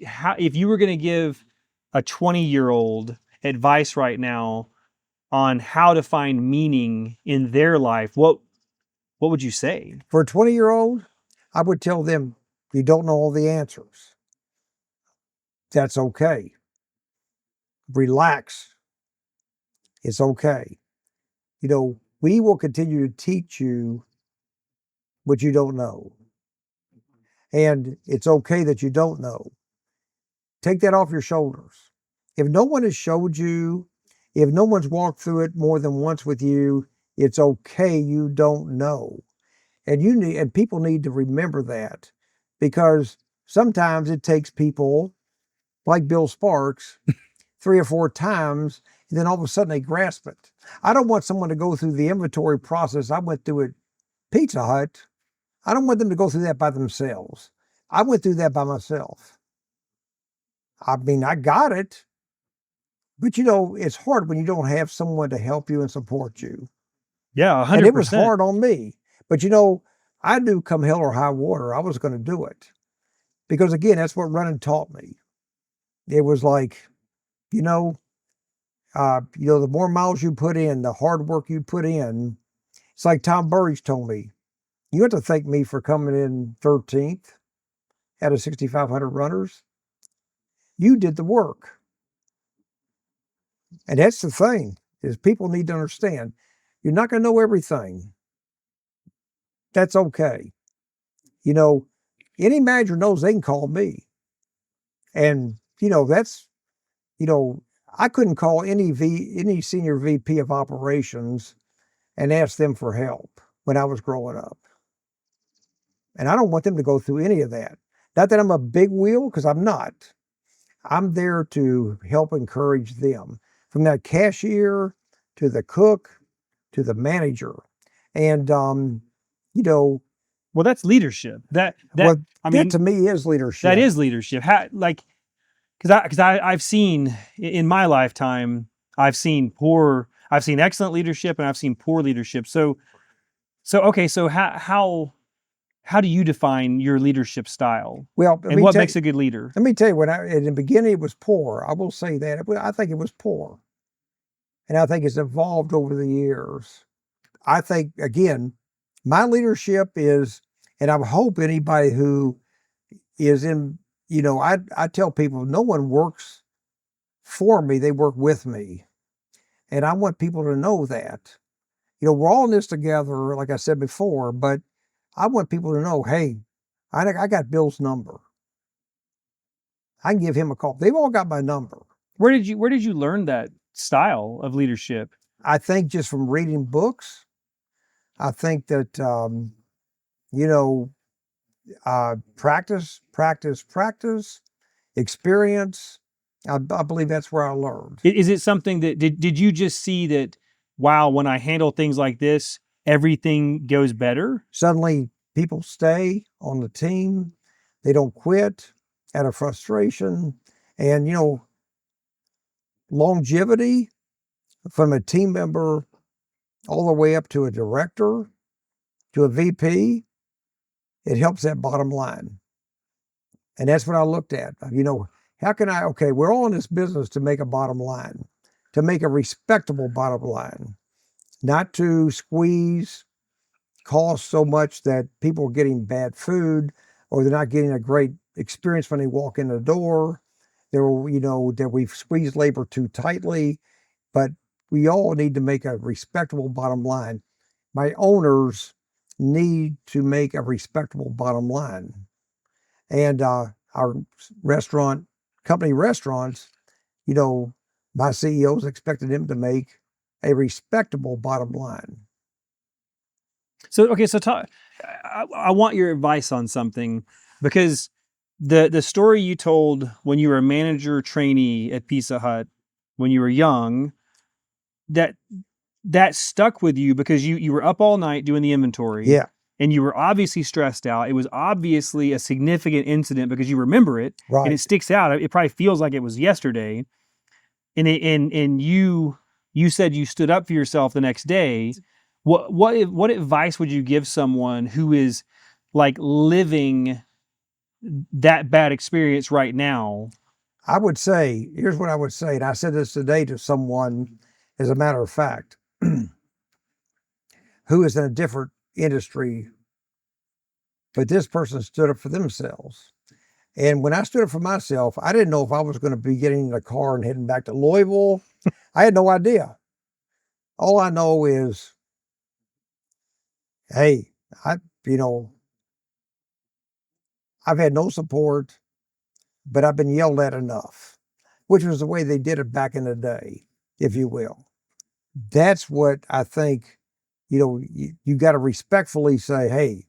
how, if you were going to give a 20-year-old advice right now on how to find meaning in their life, what would you say? For a 20-year-old, I would tell them, you don't know all the answers. That's okay. Relax. It's okay. We will continue to teach you what you don't know. And it's okay that you don't know. Take that off your shoulders. If no one has showed you, if no one's walked through it more than once with you, it's okay you don't know. And people need to remember that, because sometimes it takes people like Bill Sparks 3 or 4 times, and then all of a sudden they grasp it. I don't want someone to go through the inventory process I went through at Pizza Hut. I don't want them to go through that by themselves. I went through that by myself. I mean, I got it, but it's hard when you don't have someone to help you and support you. Yeah, 100%. And it was hard on me. But I knew come hell or high water, I was going to do it. Because again, that's what running taught me. It was like, the more miles you put in, the hard work you put in. It's like Tom Burridge told me, you have to thank me for coming in 13th out of 6,500 runners. You did the work. And that's the thing, is people need to understand, you're not going to know everything. That's okay. Any manager knows they can call me. And, I couldn't call any senior VP of operations and ask them for help when I was growing up. And I don't want them to go through any of that. Not that I'm a big wheel, because I'm not. I'm there to help encourage them, from that cashier to the cook to the manager. And, well, that's leadership. That to me is leadership. That is leadership. Because I've seen in my lifetime, I've seen excellent leadership and I've seen poor leadership. So how do you define your leadership style? Well, and what makes a good leader? Let me tell you, in the beginning it was poor. I will say that. I think it was poor. And I think it's evolved over the years. I think, again, my leadership is, and I hope anybody who is in, I tell people, no one works for me, they work with me. And I want people to know that. We're all in this together, like I said before, but I want people to know, hey, I got Bill's number. I can give him a call. They've all got my number. Where did you learn that style of leadership? I think just from reading books. I think that, practice, experience. I believe that's where I learned. Is it something that, did you just see that, wow, when I handle things like this, everything goes better? Suddenly people stay on the team. They don't quit out of frustration. And, longevity from a team member all the way up to a director, to a VP, it helps that bottom line. And that's what I looked at. How can we're all in this business to make a bottom line, to make a respectable bottom line, not to squeeze costs so much that people are getting bad food or they're not getting a great experience when they walk in the door. That we've squeezed labor too tightly, but we all need to make a respectable bottom line. My owners need to make a respectable bottom line. And our company restaurants, my CEOs expected them to make a respectable bottom line. So I want your advice on something, because the story you told when you were a manager trainee at Pizza Hut when you were young, that stuck with you because you were up all night doing the inventory. Yeah. And you were obviously stressed out. It was obviously a significant incident because you remember it. Right. And it sticks out. It probably feels like it was yesterday. And you said you stood up for yourself the next day. What advice would you give someone who is like living that bad experience right now. I would say, here's what I would say, and I said this today to someone, as a matter of fact, who is in a different industry, but this person stood up for themselves. And when I stood up for myself, I didn't know if I was going to be getting in a car and heading back to Louisville. I had no idea. All I know is, hey, I, you know, I've had no support, but I've been yelled at enough, which was the way they did it back in the day, if you will. That's what I think, you got to respectfully say, hey,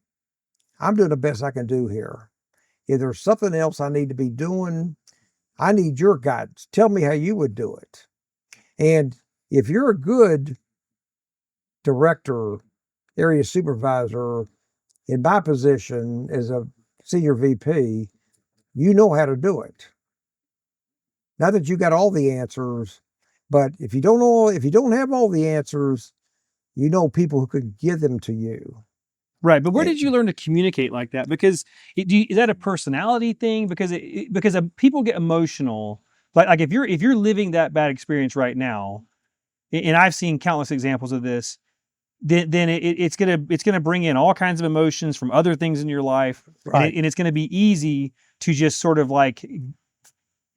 I'm doing the best I can do here. If there's something else I need to be doing, I need your guidance. Tell me how you would do it. And if you're a good director, area supervisor, in my position as a senior VP, you know how to do it. Not that you got all the answers, but if you don't have all the answers, you know people who could give them to you. Right, but where Eh, did you learn to communicate like that? Because is that a personality thing? Because people get emotional. Like if you're living that bad experience right now, and I've seen countless examples of this, then it's gonna bring in all kinds of emotions from other things in your life, Right. and it's gonna be easy to just sort of like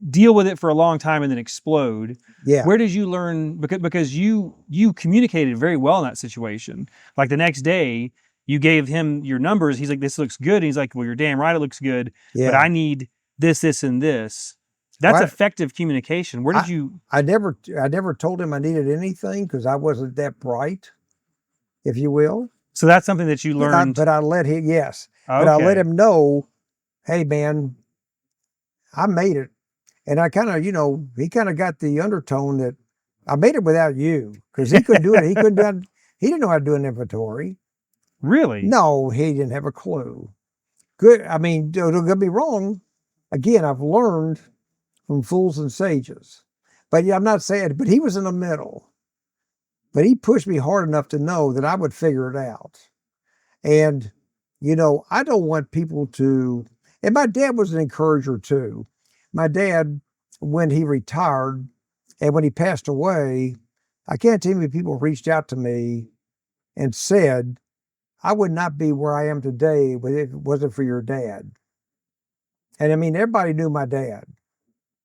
deal with it for a long time and then explode. Yeah. Where did you learn? Because you communicated very well in that situation. Like the next day, you gave him your numbers. He's like, "This looks good." And he's like, "Well, you're damn right, it looks good, but Yeah. I need this, and this." That's Well, effective communication. Where I, did you? I never told him I needed anything because I wasn't that bright, if you will. So that's something that you learned. But I let him, yes, but I let Okay, him know, hey man, I made it. And I kind of, he kind of got the undertone that I made it without you because he couldn't do it. He didn't know how to do an inventory. really? No, he didn't have a clue. Good. I mean, don't get me wrong. Again, I've learned from fools and sages. But yeah, I'm not saying, but he was in the middle. But he pushed me hard enough to know that I would figure it out. And, I don't want people to, and my dad was an encourager too. My dad, when he retired and when he passed away, I can't tell you how many people reached out to me and said, I would not be where I am today if it wasn't for your dad. And I mean, everybody knew my dad.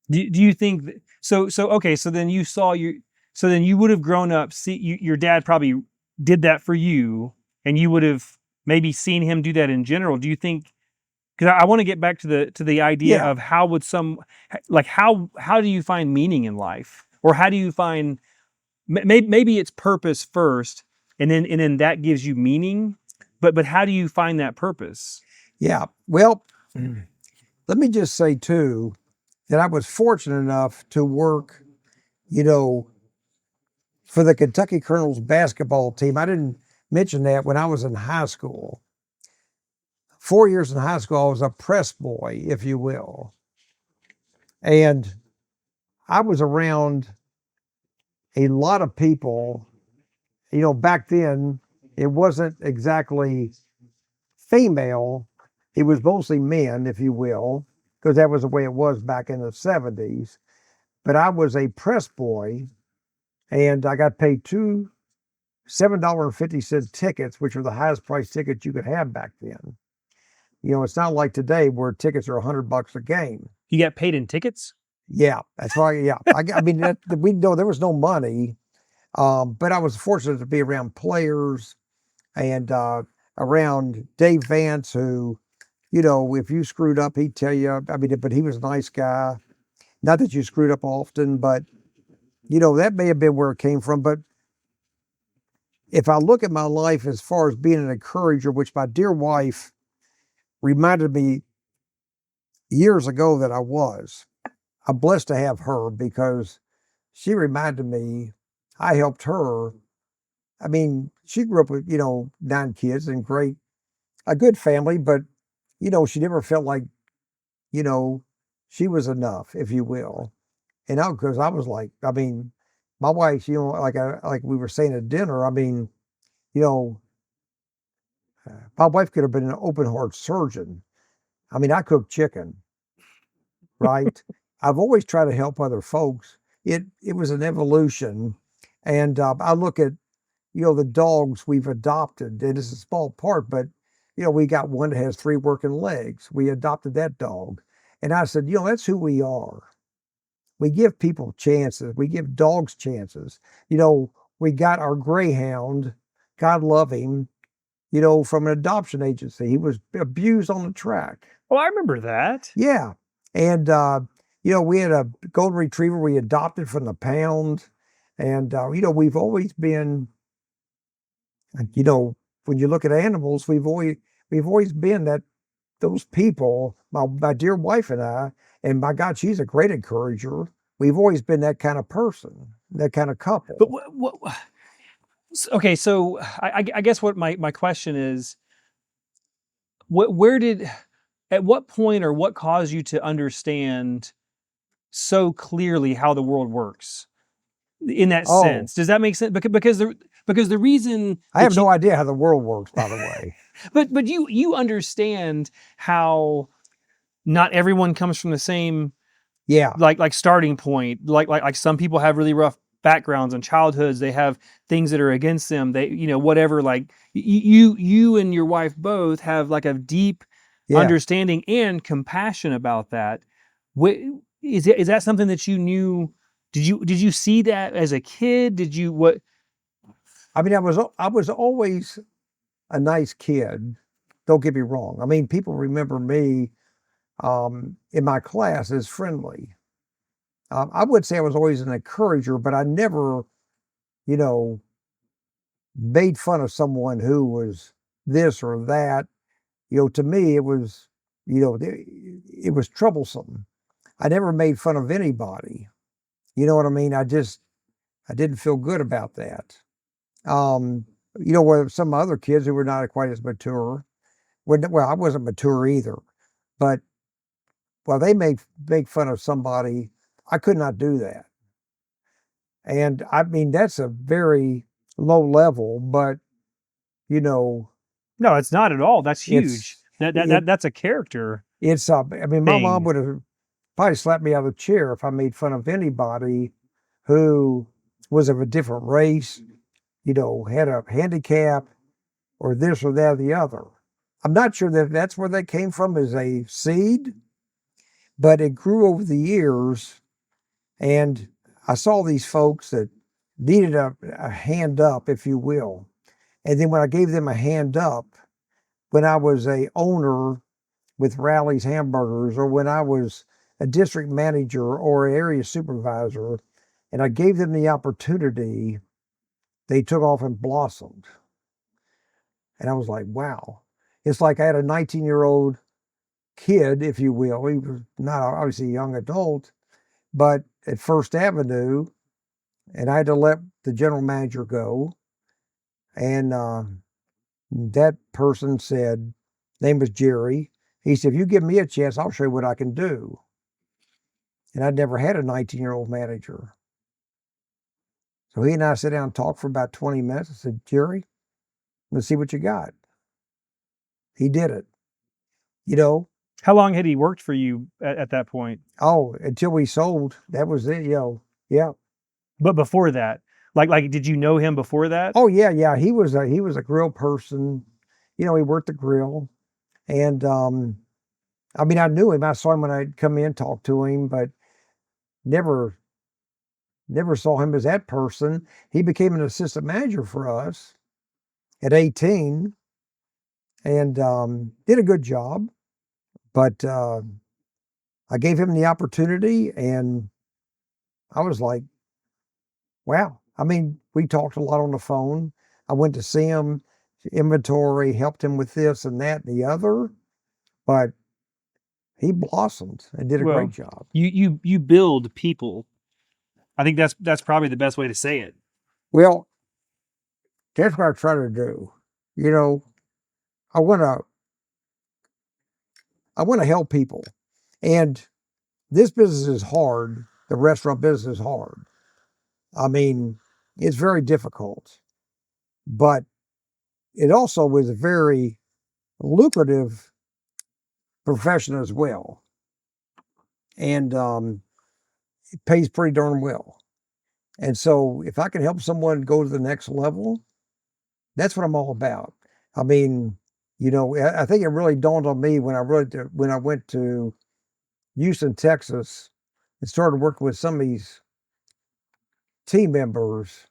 Do you think so? Okay, so then you saw your so then you would have grown up. Your dad probably did that for you, and you would have maybe seen him do that in general. Do you think? Because I want to get back to the idea Yeah, of how would some like how do you find meaning in life, or how do you find maybe it's purpose first, and then that gives you meaning, but how do you find that purpose? yeah. Well, let me just say too that I was fortunate enough to work, you know, for the Kentucky Colonels basketball team. I didn't mention that when I was in high school. 4 years in high school, I was a press boy, if you will. And I was around a lot of people. Back then, it wasn't exactly female, it was mostly men, if you will, because that was the way it was back in the 70s. But I was a press boy and I got paid two $7.50 tickets, which were the highest price tickets you could have back then. It's not like today where tickets are $100 a game. You get paid in tickets? Yeah, that's why. Yeah, I mean, we know there was no money, but I was fortunate to be around players and around Dave Vance, who, if you screwed up, he'd tell you. I mean, but he was a nice guy. Not that you screwed up often, but that may have been where it came from. But if I look at my life as far as being an encourager, which my dear wife reminded me years ago that I was, I'm blessed to have her because she reminded me I helped her. I mean, she grew up with, 9 kids and a good family, but, she never felt like, you know, she was enough, if you will. And because I was like, I mean, my wife, like we were saying at dinner, I mean, you know, my wife could have been an open heart surgeon. I mean, I cook chicken, right? I've always tried to help other folks. It was an evolution, and I look at the dogs we've adopted, and it's a small part, but we got one that has three working legs. We adopted that dog, and I said, that's who we are. We give people chances. We give dogs chances. We got our greyhound. God love him. From an adoption agency. He was abused on the track. Oh, I remember that. Yeah. And, we had a golden retriever we adopted from the pound. And, we've always been, when you look at animals, we've always been those people, my dear wife and I, and my God, she's a great encourager. We've always been that kind of person, that kind of couple. But okay, so I guess what my question is, at what point or what caused you to understand so clearly how the world works in that Oh, sense? Does that make sense? Because the reason I have that no idea how the world works, by the way. but you understand how not everyone comes from the same Yeah, like starting point. Like some people have really rough backgrounds and childhoods. They have things that are against them. They whatever. Like you and your wife both have like a deep yeah. understanding and compassion about that. Is that something that you knew? Did you see that as a kid? Did you what? I mean, I was always a nice kid. Don't get me wrong. I mean, people remember me in my class as friendly. I would say I was always an encourager, but I never, you know, made fun of someone who was this or that. To me, it was troublesome. I never made fun of anybody. You know what I mean? I didn't feel good about that. Um, where some other kids who were not quite as mature, well, I wasn't mature either, but well, they make fun of somebody. I could not do that. And I mean, that's a very low level, but you know, No, it's not at all. That's huge. it's it That's a character I mean, my mom thing. would have probably slapped me out of the chair if I made fun of anybody who was of a different race, had a handicap or this or that or the other. I'm not sure that that's where that came from as a seed, but it grew over the years. And I saw these folks that needed a hand up, if you will. And then when I gave them a hand up, when I was a owner with Rally's Hamburgers, or when I was a district manager or area supervisor, and I gave them the opportunity, they took off and blossomed. And I was like, wow. It's like I had a 19-year-old kid, if you will. He was not obviously a young adult, but at First Avenue, and I had to let the general manager go. And that person said, name was Jerry. He said, if you give me a chance, I'll show you what I can do. And I'd never had a 19-year-old manager. So he and I sat down and talked for about 20 minutes. I said, Jerry, let's see what you got. He did it. You know, How long had he worked for you at that point? oh, until we sold, that was it, Yeah. But before that, did you know him before that? Oh yeah, yeah. He was a grill person. He worked the grill. And I mean, I knew him. I saw him when I'd come in, talk to him, but never never saw him as that person. He became an assistant manager for us at 18 and did a good job. But I gave him the opportunity, and I was like, wow. I mean, we talked a lot on the phone. I went to see him, inventory, helped him with this and that and the other, but he blossomed and did a great Well, job. you build people. I think that's probably the best way to say it. Well, that's what I try to do. You know, I want to I want to help people. And this business is hard. The restaurant business is hard. I mean, it's very difficult, but it also is very lucrative, profession as well. And it pays pretty darn well. And so if I can help someone go to the next level, that's what I'm all about. I mean, I think it really dawned on me when I went to Houston, Texas, and started working with some of these team members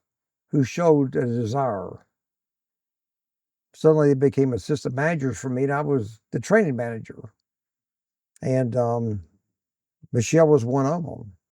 who showed a desire. Suddenly they became assistant managers for me, and I was the training manager. And Michelle was one of them.